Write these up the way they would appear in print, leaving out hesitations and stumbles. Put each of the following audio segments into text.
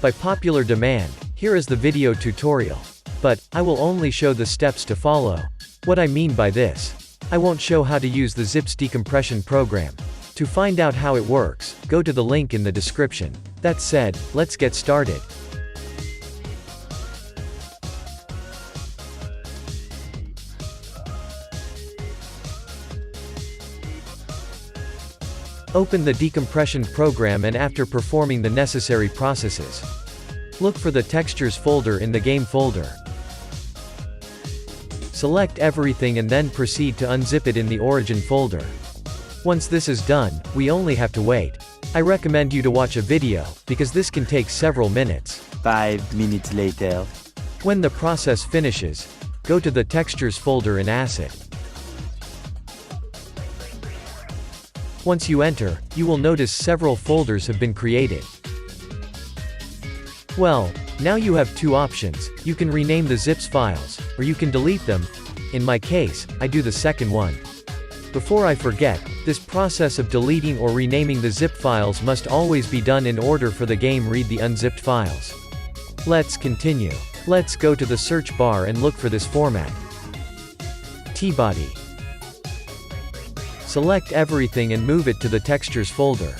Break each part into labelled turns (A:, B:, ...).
A: By popular demand, here is the video tutorial. But, I will only show the steps to follow. What I mean by this. I won't show how to use the Zip's decompression program. To find out how it works, go to the link in the description. That said, let's get started. Open the decompression program, and after performing the necessary processes, look for the textures folder in the game folder. Select everything and then proceed to unzip it in the origin folder. Once this is done, we only have to wait. I recommend you to watch a video, because this can take several minutes.
B: 5 minutes later.
A: When the process finishes, go to the textures folder in Asset. Once you enter, you will notice several folders have been created. Well, now you have two options. You can rename the zips files, or you can delete them. In my case, I do the second one. Before I forget, this process of deleting or renaming the zip files must always be done in order for the game read the unzipped files. Let's continue. Let's go to the search bar and look for this format. T-body. Select everything and move it to the textures folder.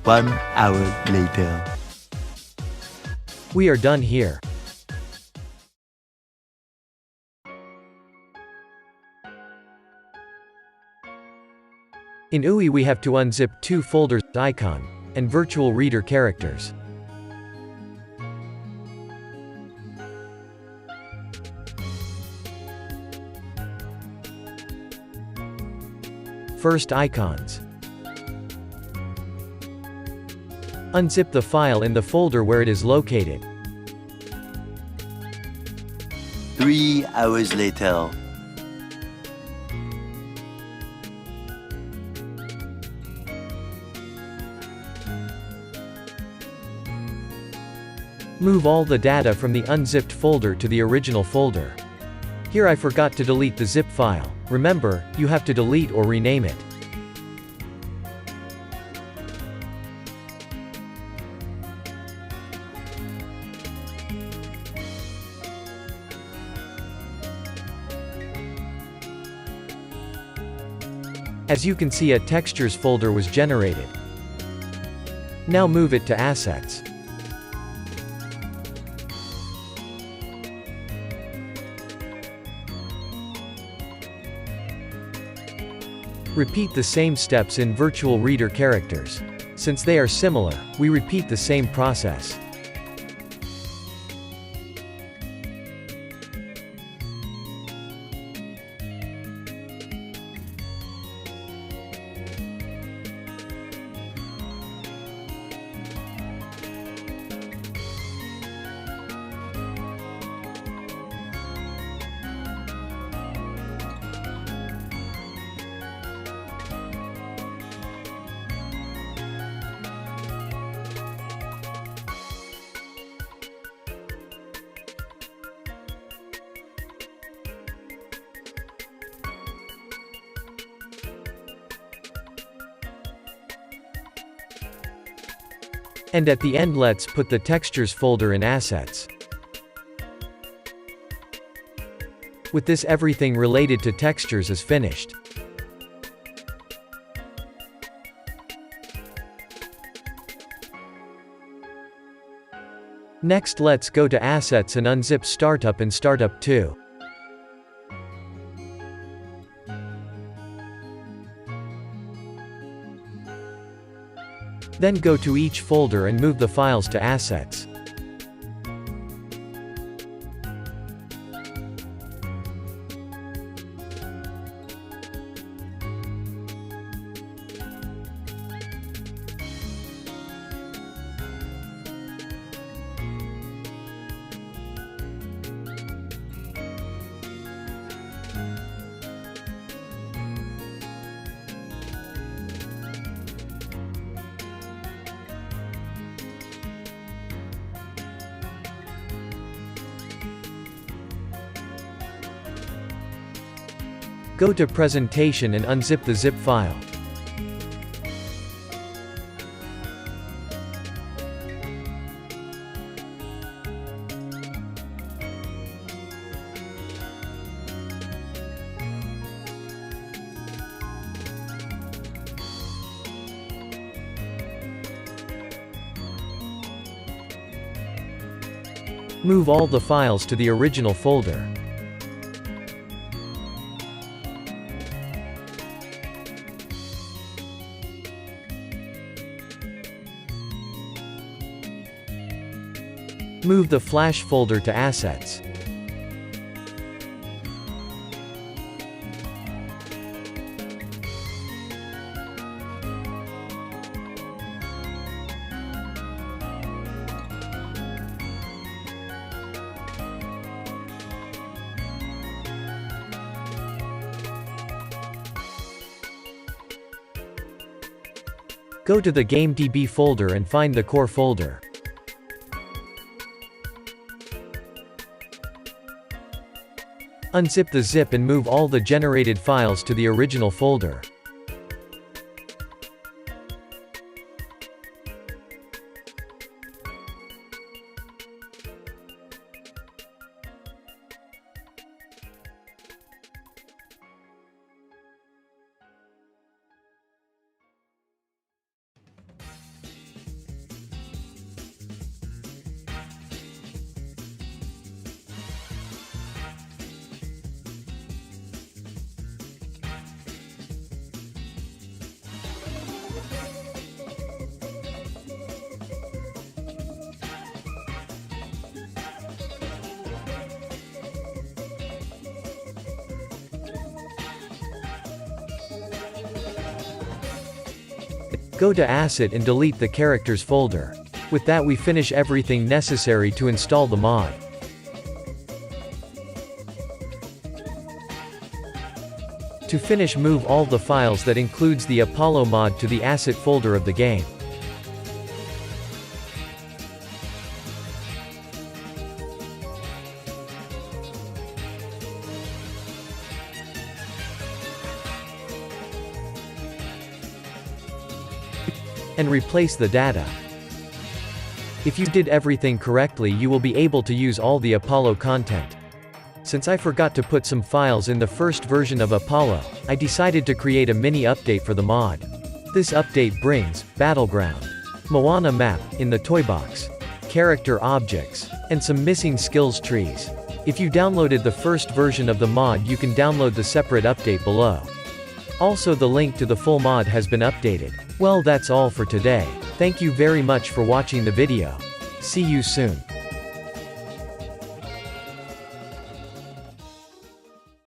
B: One hour later.
A: We are done here. In UI we have to unzip two folders, icon, and virtual reader characters. First, icons. Unzip the file in the folder where it is located.
B: 3 hours later.
A: Move all the data from the unzipped folder to the original folder. Here I forgot to delete the zip file. Remember, you have to delete or rename it. As you can see, a textures folder was generated. Now move it to Assets. Repeat the same steps in virtual reader characters. Since they are similar, we repeat the same process. And at the end, let's put the textures folder in Assets. With this, everything related to textures is finished. Next, let's go to Assets and unzip Startup and Startup 2. Then go to each folder and move the files to Assets. Go to Presentation and unzip the zip file. Move all the files to the original folder. Move the Flash folder to Assets. Go to the GameDB folder and find the core folder. Unzip the zip and move all the generated files to the original folder. Go to Asset and delete the characters folder. With that we finish everything necessary to install the mod. To finish, move all the files that includes the Apollo mod to the Asset folder of the game. And replace the data. If you did everything correctly, you will be able to use all the Apollo content. Since I forgot to put some files in the first version of Apollo, I decided to create a mini update for the mod. This update brings Battleground, Moana map in the toy box, character objects, and some missing skills trees. If you downloaded the first version of the mod, you can download the separate update below. Also, the link to the full mod has been updated. Well, that's all for today. Thank you very much for watching the video. See you soon.